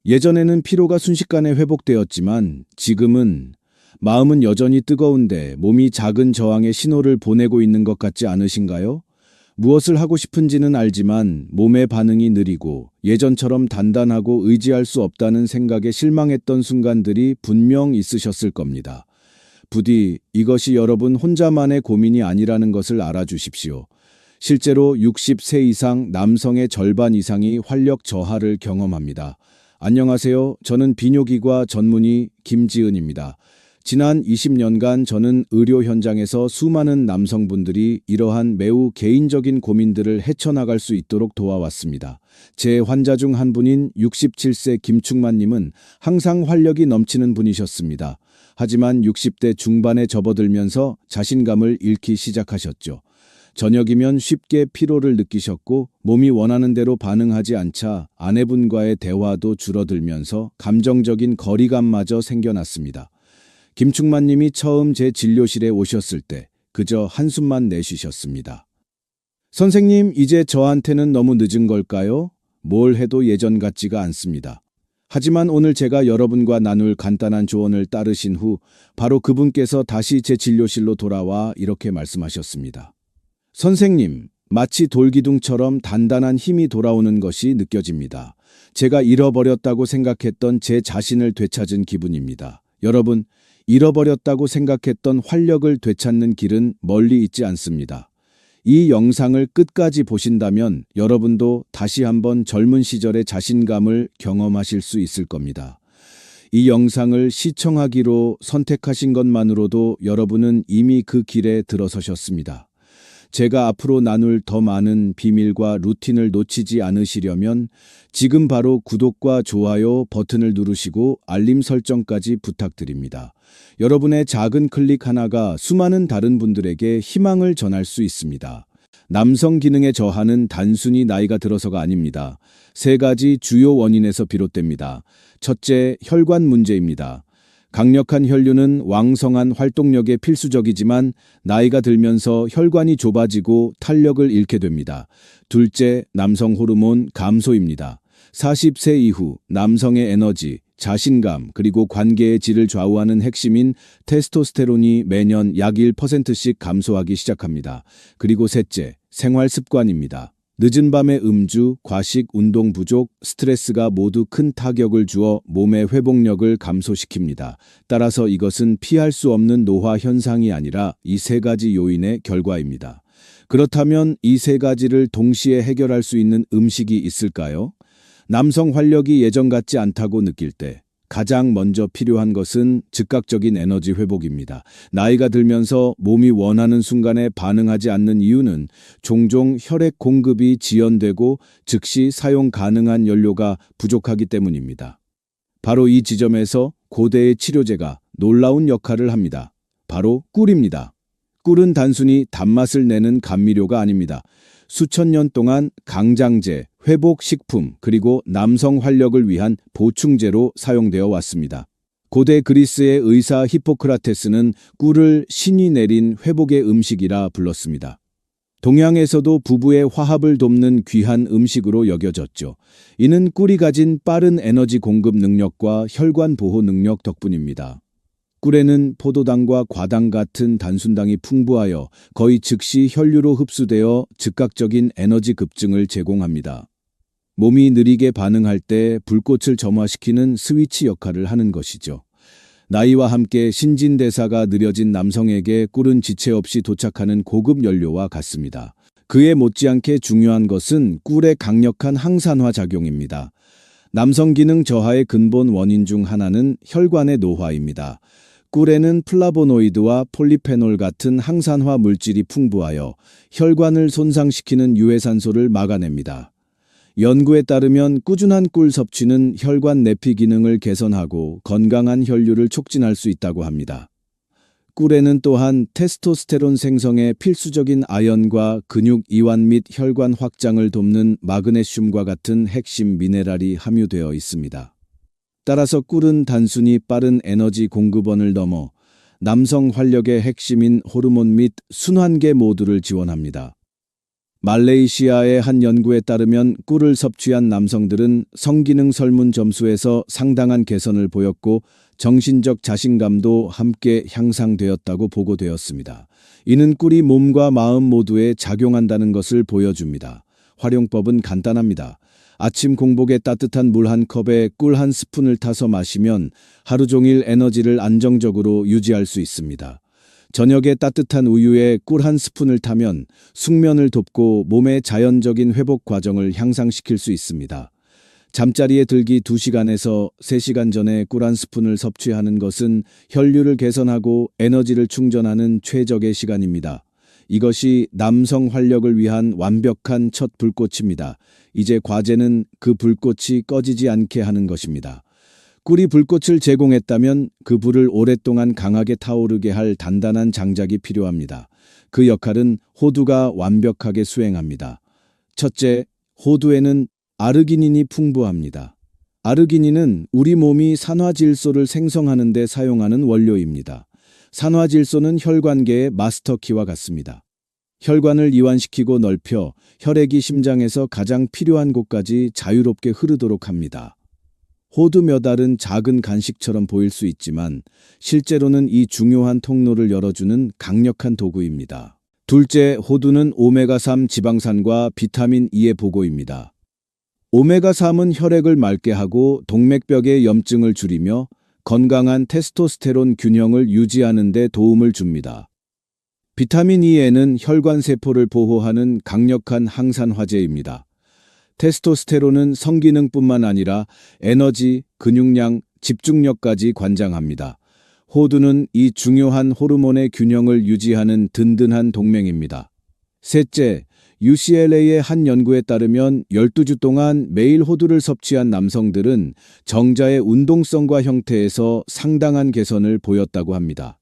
예전에는 피로가 순식간에 회복되었지만 지금은 마음은 여전히 뜨거운데 몸이 작은 저항의 신호를 보내고 있는 것 같지 않으신가요? 무엇을 하고 싶은지는 알지만 몸의 반응이 느리고 예전처럼 단단하고 의지할 수 없다는 생각에 실망했던 순간들이 분명 있으셨을 겁니다. 부디 이것이 여러분 혼자만의 고민이 아니라는 것을 알아주십시오. 실제로 60세 이상 남성의 절반 이상이 활력 저하를 경험합니다. 안녕하세요. 저는 비뇨기과 전문의 김지은입니다. 지난 20년간 저는 의료 현장에서 수많은 남성분들이 이러한 매우 개인적인 고민들을 헤쳐나갈 수 있도록 도와왔습니다. 제 환자 중 한 분인 67세 김충만님은 항상 활력이 넘치는 분이셨습니다. 하지만 60대 중반에 접어들면서 자신감을 잃기 시작하셨죠. 저녁이면 쉽게 피로를 느끼셨고 몸이 원하는 대로 반응하지 않자 아내분과의 대화도 줄어들면서 감정적인 거리감마저 생겨났습니다. 김충만 님이 처음 제 진료실에 오셨을 때 그저 한숨만 내쉬셨습니다. 선생님, 이제 저한테는 너무 늦은 걸까요? 뭘 해도 예전 같지가 않습니다. 하지만 오늘 제가 여러분과 나눌 간단한 조언을 따르신 후 바로 그분께서 다시 제 진료실로 돌아와 이렇게 말씀하셨습니다. 선생님, 마치 돌기둥처럼 단단한 힘이 돌아오는 것이 느껴집니다. 제가 잃어버렸다고 생각했던 제 자신을 되찾은 기분입니다. 여러분, 잃어버렸다고 생각했던 활력을 되찾는 길은 멀리 있지 않습니다. 이 영상을 끝까지 보신다면 여러분도 다시 한번 젊은 시절의 자신감을 경험하실 수 있을 겁니다. 이 영상을 시청하기로 선택하신 것만으로도 여러분은 이미 그 길에 들어서셨습니다. 제가 앞으로 나눌 더 많은 비밀과 루틴을 놓치지 않으시려면 지금 바로 구독과 좋아요 버튼을 누르시고 알림 설정까지 부탁드립니다. 여러분의 작은 클릭 하나가 수많은 다른 분들에게 희망을 전할 수 있습니다. 남성 기능의 저하는 단순히 나이가 들어서가 아닙니다. 3가지 주요 원인에서 비롯됩니다. 첫째, 혈관 문제입니다. 강력한 혈류는 왕성한 활동력에 필수적이지만 나이가 들면서 혈관이 좁아지고 탄력을 잃게 됩니다. 둘째, 남성 호르몬 감소입니다. 40세 이후 남성의 에너지, 자신감, 그리고 관계의 질을 좌우하는 핵심인 테스토스테론이 매년 약 1%씩 감소하기 시작합니다. 그리고 셋째, 생활 습관입니다. 늦은 밤의 음주, 과식, 운동 부족, 스트레스가 모두 큰 타격을 주어 몸의 회복력을 감소시킵니다. 따라서 이것은 피할 수 없는 노화 현상이 아니라 이 3가지 요인의 결과입니다. 그렇다면 이 3가지를 동시에 해결할 수 있는 음식이 있을까요? 남성 활력이 예전 같지 않다고 느낄 때 가장 먼저 필요한 것은 즉각적인 에너지 회복입니다. 나이가 들면서 몸이 원하는 순간에 반응하지 않는 이유는 종종 혈액 공급이 지연되고 즉시 사용 가능한 연료가 부족하기 때문입니다. 바로 이 지점에서 고대의 치료제가 놀라운 역할을 합니다. 바로 꿀입니다. 꿀은 단순히 단맛을 내는 감미료가 아닙니다. 수천 년 동안 강장제, 회복식품, 그리고 남성 활력을 위한 보충제로 사용되어 왔습니다. 고대 그리스의 의사 히포크라테스는 꿀을 신이 내린 회복의 음식이라 불렀습니다. 동양에서도 부부의 화합을 돕는 귀한 음식으로 여겨졌죠. 이는 꿀이 가진 빠른 에너지 공급 능력과 혈관 보호 능력 덕분입니다. 꿀에는 포도당과 과당 같은 단순당이 풍부하여 거의 즉시 혈류로 흡수되어 즉각적인 에너지 급증을 제공합니다. 몸이 느리게 반응할 때 불꽃을 점화시키는 스위치 역할을 하는 것이죠. 나이와 함께 신진대사가 느려진 남성에게 꿀은 지체 없이 도착하는 고급 연료와 같습니다. 그에 못지않게 중요한 것은 꿀의 강력한 항산화 작용입니다. 남성 기능 저하의 근본 원인 중 하나는 혈관의 노화입니다. 꿀에는 플라보노이드와 폴리페놀 같은 항산화 물질이 풍부하여 혈관을 손상시키는 유해산소를 막아냅니다. 연구에 따르면 꾸준한 꿀 섭취는 혈관 내피 기능을 개선하고 건강한 혈류를 촉진할 수 있다고 합니다. 꿀에는 또한 테스토스테론 생성에 필수적인 아연과 근육 이완 및 혈관 확장을 돕는 마그네슘과 같은 핵심 미네랄이 함유되어 있습니다. 따라서 꿀은 단순히 빠른 에너지 공급원을 넘어 남성 활력의 핵심인 호르몬 및 순환계 모두를 지원합니다. 말레이시아의 한 연구에 따르면 꿀을 섭취한 남성들은 성기능 설문 점수에서 상당한 개선을 보였고 정신적 자신감도 함께 향상되었다고 보고되었습니다. 이는 꿀이 몸과 마음 모두에 작용한다는 것을 보여줍니다. 활용법은 간단합니다. 아침 공복에 따뜻한 물 한 컵에 꿀 한 스푼을 타서 마시면 하루 종일 에너지를 안정적으로 유지할 수 있습니다. 저녁에 따뜻한 우유에 꿀 한 스푼을 타면 숙면을 돕고 몸의 자연적인 회복 과정을 향상시킬 수 있습니다. 잠자리에 들기 2시간에서 3시간 전에 꿀 한 스푼을 섭취하는 것은 혈류를 개선하고 에너지를 충전하는 최적의 시간입니다. 이것이 남성 활력을 위한 완벽한 첫 불꽃입니다. 이제 과제는 그 불꽃이 꺼지지 않게 하는 것입니다. 꿀이 불꽃을 제공했다면 그 불을 오랫동안 강하게 타오르게 할 단단한 장작이 필요합니다. 그 역할은 호두가 완벽하게 수행합니다. 첫째, 호두에는 아르기닌이 풍부합니다. 아르기닌은 우리 몸이 산화질소를 생성하는 데 사용하는 원료입니다. 산화질소는 혈관계의 마스터키와 같습니다. 혈관을 이완시키고 넓혀 혈액이 심장에서 가장 필요한 곳까지 자유롭게 흐르도록 합니다. 호두 몇 알은 작은 간식처럼 보일 수 있지만 실제로는 이 중요한 통로를 열어주는 강력한 도구입니다. 둘째, 호두는 오메가3 지방산과 비타민 E의 보고입니다. 오메가3은 혈액을 맑게 하고 동맥벽의 염증을 줄이며 건강한 테스토스테론 균형을 유지하는 데 도움을 줍니다. 비타민 E에는 혈관 세포를 보호하는 강력한 항산화제입니다. 테스토스테론은 성기능뿐만 아니라 에너지, 근육량, 집중력까지 관장합니다. 호두는 이 중요한 호르몬의 균형을 유지하는 든든한 동맹입니다. 셋째, UCLA의 한 연구에 따르면 12주 동안 매일 호두를 섭취한 남성들은 정자의 운동성과 형태에서 상당한 개선을 보였다고 합니다.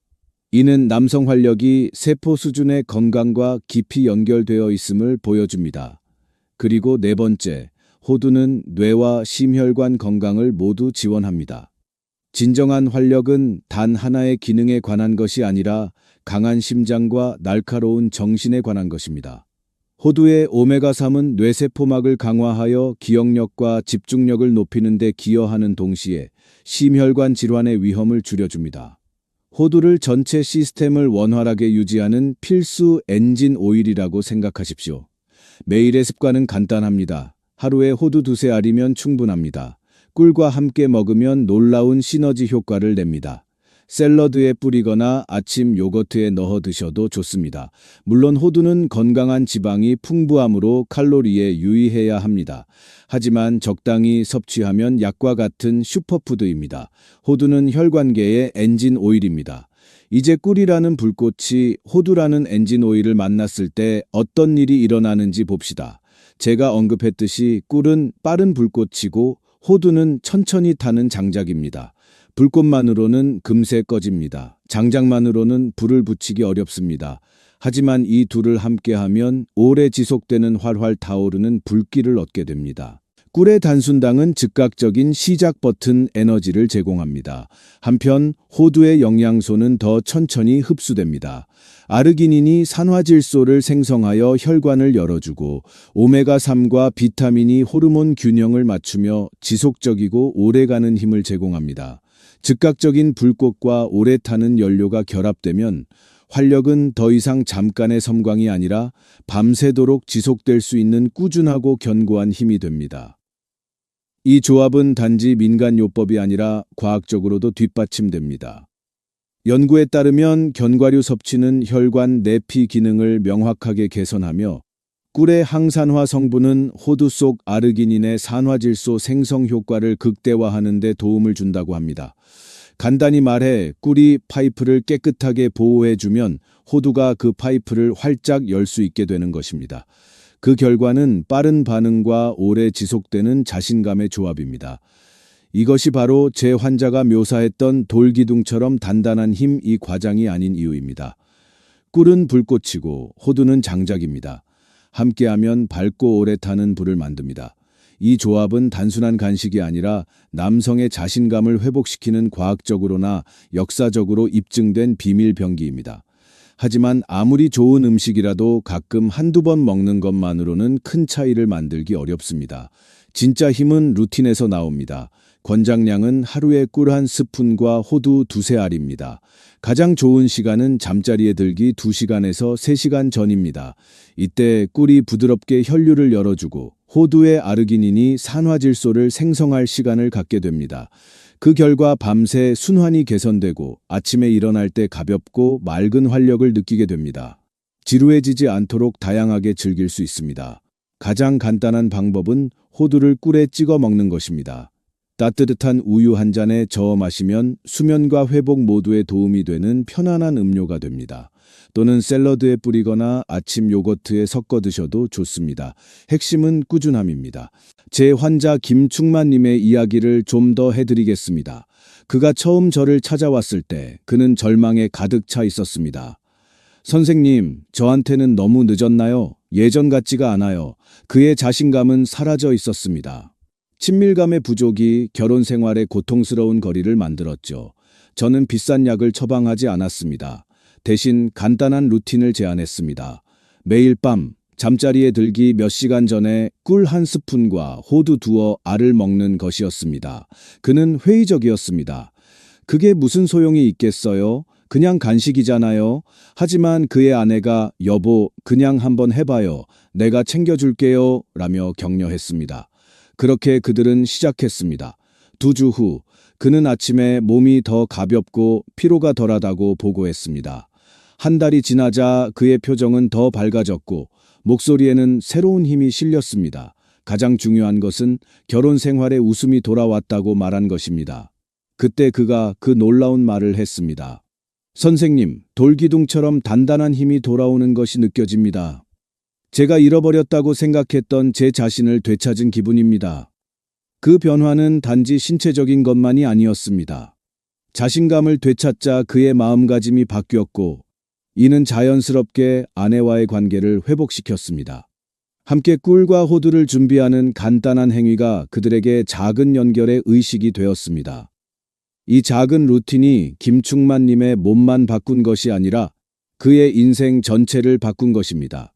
이는 남성 활력이 세포 수준의 건강과 깊이 연결되어 있음을 보여줍니다. 그리고 네 번째, 호두는 뇌와 심혈관 건강을 모두 지원합니다. 진정한 활력은 단 하나의 기능에 관한 것이 아니라 강한 심장과 날카로운 정신에 관한 것입니다. 호두의 오메가3은 뇌세포막을 강화하여 기억력과 집중력을 높이는 데 기여하는 동시에 심혈관 질환의 위험을 줄여줍니다. 호두를 전체 시스템을 원활하게 유지하는 필수 엔진 오일이라고 생각하십시오. 매일의 습관은 간단합니다. 하루에 호두 2-3알이면 충분합니다. 꿀과 함께 먹으면 놀라운 시너지 효과를 냅니다. 샐러드에 뿌리거나 아침 요거트에 넣어 드셔도 좋습니다. 물론 호두는 건강한 지방이 풍부하므로 칼로리에 유의해야 합니다. 하지만 적당히 섭취하면 약과 같은 슈퍼푸드입니다. 호두는 혈관계의 엔진 오일입니다. 이제 꿀이라는 불꽃이 호두라는 엔진 오일을 만났을 때 어떤 일이 일어나는지 봅시다. 제가 언급했듯이 꿀은 빠른 불꽃이고 호두는 천천히 타는 장작입니다. 불꽃만으로는 금세 꺼집니다. 장작만으로는 불을 붙이기 어렵습니다. 하지만 이 둘을 함께하면 오래 지속되는 활활 타오르는 불길을 얻게 됩니다. 꿀의 단순당은 즉각적인 시작 버튼 에너지를 제공합니다. 한편 호두의 영양소는 더 천천히 흡수됩니다. 아르기닌이 산화질소를 생성하여 혈관을 열어주고 오메가3과 비타민이 호르몬 균형을 맞추며 지속적이고 오래가는 힘을 제공합니다. 즉각적인 불꽃과 오래 타는 연료가 결합되면 활력은 더 이상 잠깐의 섬광이 아니라 밤새도록 지속될 수 있는 꾸준하고 견고한 힘이 됩니다. 이 조합은 단지 민간요법이 아니라 과학적으로도 뒷받침됩니다. 연구에 따르면 견과류 섭취는 혈관 내피 기능을 명확하게 개선하며 꿀의 항산화 성분은 호두 속 아르기닌의 산화질소 생성 효과를 극대화하는 데 도움을 준다고 합니다. 간단히 말해 꿀이 파이프를 깨끗하게 보호해주면 호두가 그 파이프를 활짝 열 수 있게 되는 것입니다. 그 결과는 빠른 반응과 오래 지속되는 자신감의 조합입니다. 이것이 바로 제 환자가 묘사했던 돌기둥처럼 단단한 힘이 과장이 아닌 이유입니다. 꿀은 불꽃이고 호두는 장작입니다. 함께하면 밝고 오래 타는 불을 만듭니다. 이 조합은 단순한 간식이 아니라 남성의 자신감을 회복시키는 과학적으로나 역사적으로 입증된 비밀 병기입니다. 하지만 아무리 좋은 음식이라도 가끔 한두 번 먹는 것만으로는 큰 차이를 만들기 어렵습니다. 진짜 힘은 루틴에서 나옵니다. 권장량은 하루에 꿀 한 스푼과 호두 두세 알입니다. 가장 좋은 시간은 잠자리에 들기 2시간에서 3시간 전입니다. 이때 꿀이 부드럽게 혈류를 열어주고 호두의 아르기닌이 산화질소를 생성할 시간을 갖게 됩니다. 그 결과 밤새 순환이 개선되고 아침에 일어날 때 가볍고 맑은 활력을 느끼게 됩니다. 지루해지지 않도록 다양하게 즐길 수 있습니다. 가장 간단한 방법은 호두를 꿀에 찍어 먹는 것입니다. 따뜻한 우유 한 잔에 저어 마시면 수면과 회복 모두에 도움이 되는 편안한 음료가 됩니다. 또는 샐러드에 뿌리거나 아침 요거트에 섞어 드셔도 좋습니다. 핵심은 꾸준함입니다. 제 환자 김충만님의 이야기를 좀 더 해드리겠습니다. 그가 처음 저를 찾아왔을 때 그는 절망에 가득 차 있었습니다. 선생님, 저한테는 너무 늦었나요? 예전 같지가 않아요. 그의 자신감은 사라져 있었습니다. 친밀감의 부족이 결혼 생활에 고통스러운 거리를 만들었죠. 저는 비싼 약을 처방하지 않았습니다. 대신 간단한 루틴을 제안했습니다. 매일 밤 잠자리에 들기 몇 시간 전에 꿀 한 스푼과 호두 두어 알을 먹는 것이었습니다. 그는 회의적이었습니다. 그게 무슨 소용이 있겠어요? 그냥 간식이잖아요. 하지만 그의 아내가 여보, 그냥 한번 해봐요. 내가 챙겨줄게요. 라며 격려했습니다. 그렇게 그들은 시작했습니다. 2주 후 그는 아침에 몸이 더 가볍고 피로가 덜하다고 보고했습니다. 한 달이 지나자 그의 표정은 더 밝아졌고 목소리에는 새로운 힘이 실렸습니다. 가장 중요한 것은 결혼 생활에 웃음이 돌아왔다고 말한 것입니다. 그때 그가 그 놀라운 말을 했습니다. 선생님, 돌기둥처럼 단단한 힘이 돌아오는 것이 느껴집니다. 제가 잃어버렸다고 생각했던 제 자신을 되찾은 기분입니다. 그 변화는 단지 신체적인 것만이 아니었습니다. 자신감을 되찾자 그의 마음가짐이 바뀌었고, 이는 자연스럽게 아내와의 관계를 회복시켰습니다. 함께 꿀과 호두를 준비하는 간단한 행위가 그들에게 작은 연결의 의식이 되었습니다. 이 작은 루틴이 김충만님의 몸만 바꾼 것이 아니라 그의 인생 전체를 바꾼 것입니다.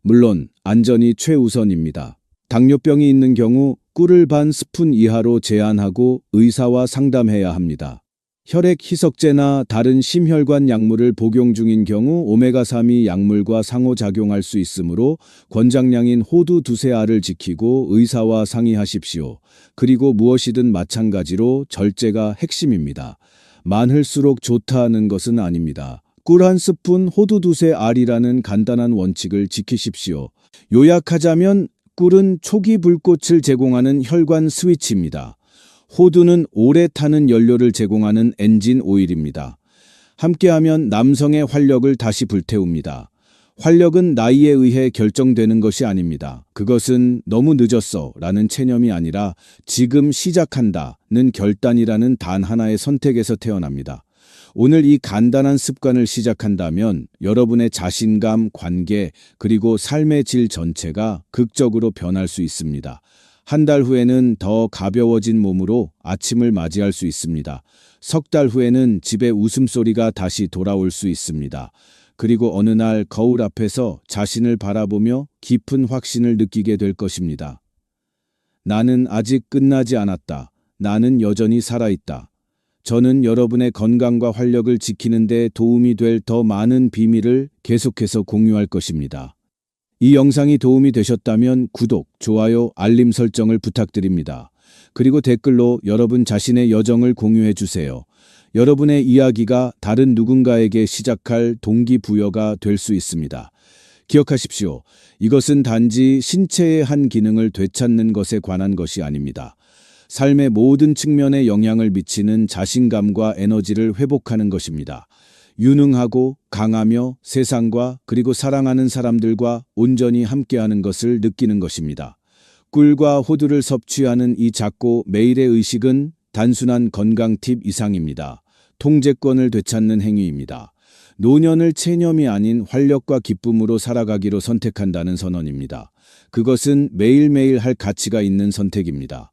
물론 안전이 최우선입니다. 당뇨병이 있는 경우 꿀을 반 스푼 이하로 제한하고 의사와 상담해야 합니다. 혈액 희석제나 다른 심혈관 약물을 복용 중인 경우 오메가3이 약물과 상호작용할 수 있으므로 권장량인 호두 두세 알을 지키고 의사와 상의하십시오. 그리고 무엇이든 마찬가지로 절제가 핵심입니다. 많을수록 좋다는 것은 아닙니다. 꿀 한 스푼, 호두 두세 알이라는 간단한 원칙을 지키십시오. 요약하자면 꿀은 초기 불꽃을 제공하는 혈관 스위치입니다. 호두는 오래 타는 연료를 제공하는 엔진 오일입니다. 함께하면 남성의 활력을 다시 불태웁니다. 활력은 나이에 의해 결정되는 것이 아닙니다. 그것은 너무 늦었어 라는 체념이 아니라 지금 시작한다는 결단이라는 단 하나의 선택에서 태어납니다. 오늘 이 간단한 습관을 시작한다면 여러분의 자신감, 관계, 그리고 삶의 질 전체가 극적으로 변할 수 있습니다. 한 달 후에는 더 가벼워진 몸으로 아침을 맞이할 수 있습니다. 석 달 후에는 집에 웃음소리가 다시 돌아올 수 있습니다. 그리고 어느 날 거울 앞에서 자신을 바라보며 깊은 확신을 느끼게 될 것입니다. 나는 아직 끝나지 않았다. 나는 여전히 살아있다. 저는 여러분의 건강과 활력을 지키는 데 도움이 될 더 많은 비밀을 계속해서 공유할 것입니다. 이 영상이 도움이 되셨다면 구독, 좋아요, 알림 설정을 부탁드립니다. 그리고 댓글로 여러분 자신의 여정을 공유해 주세요. 여러분의 이야기가 다른 누군가에게 시작할 동기부여가 될 수 있습니다. 기억하십시오. 이것은 단지 신체의 한 기능을 되찾는 것에 관한 것이 아닙니다. 삶의 모든 측면에 영향을 미치는 자신감과 에너지를 회복하는 것입니다. 유능하고 강하며 세상과 그리고 사랑하는 사람들과 온전히 함께하는 것을 느끼는 것입니다. 꿀과 호두를 섭취하는 이 작고 매일의 의식은 단순한 건강 팁 이상입니다. 통제권을 되찾는 행위입니다. 노년을 체념이 아닌 활력과 기쁨으로 살아가기로 선택한다는 선언입니다. 그것은 매일매일 할 가치가 있는 선택입니다.